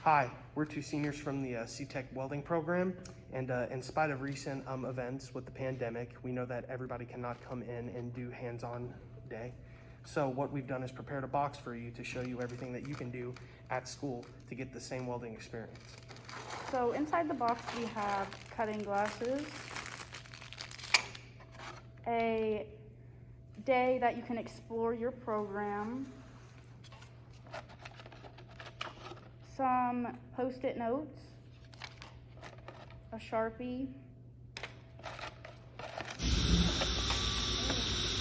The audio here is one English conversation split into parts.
Hi, we're two seniors from the C-Tech welding program, and in spite of recent events with the pandemic, we know that everybody cannot come in and do hands-on day. So what we've done is prepared a box for you to show you everything that you can do at school to get the same welding experience. So inside the box we have cutting glasses, a day that you can explore your program, some Post-it notes, a Sharpie,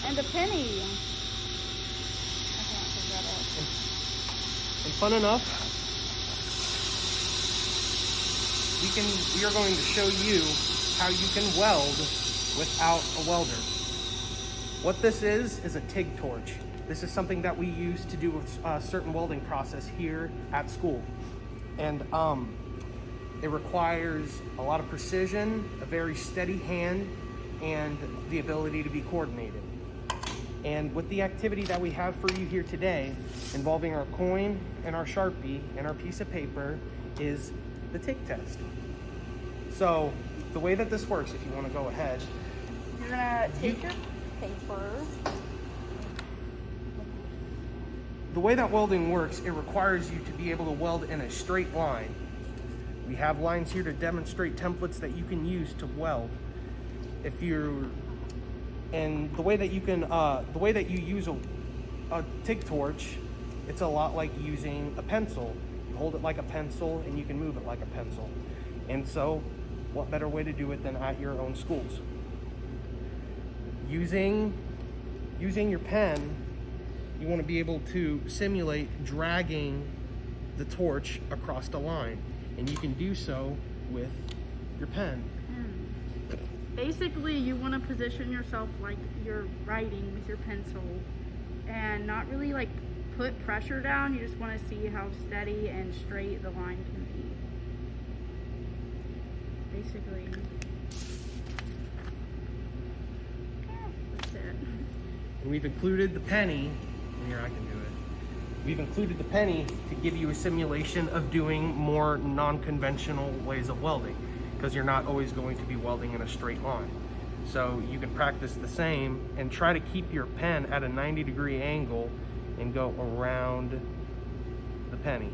and a penny. I can't take that off. And fun enough, we are going to show you how you can weld without a welder. What this is a TIG torch. This is something that we use to do a certain welding process here at school. And it requires a lot of precision, a very steady hand, and the ability to be coordinated. And with the activity that we have for you here today, involving our coin and our Sharpie and our piece of paper, is the TIG test. So the way that this works, if you want to go ahead, you're gonna take your paper. The way that welding works, it requires you to be able to weld in a straight line. We have lines here to demonstrate templates that you can use to weld. And the way that you use a TIG torch, it's a lot like using a pencil. You hold it like a pencil and you can move it like a pencil. And so, what better way to do it than at your own schools? Using your pen, you want to be able to simulate dragging the torch across the line, and you can do so with your pen. Basically, you want to position yourself like you're writing with your pencil and not really like put pressure down. You just want to see how steady and straight the line can be. Basically, that's it. And we've included the penny. Here, I can do it. We've included the penny to give you a simulation of doing more non-conventional ways of welding, because you're not always going to be welding in a straight line. So you can practice the same and try to keep your pen at a 90-degree angle and go around the penny.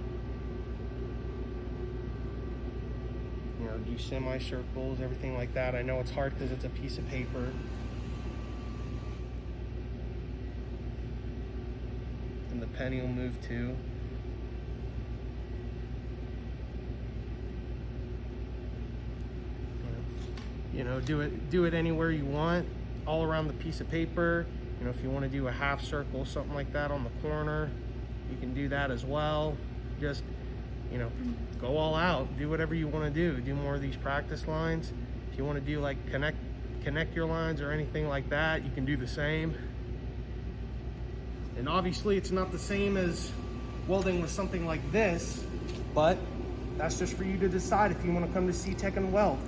You know, do semicircles, everything like that. I know it's hard because it's a piece of paper. And the penny will move too. You know, do it anywhere you want, all around the piece of paper. You know, if you want to do a half circle, something like that on the corner, you can do that as well. Just, you know, go all out, do whatever you want to do. Do more of these practice lines. If you want to do like connect your lines or anything like that, you can do the same. And obviously it's not the same as welding with something like this, but that's just for you to decide if you want to come to C-Tech and weld.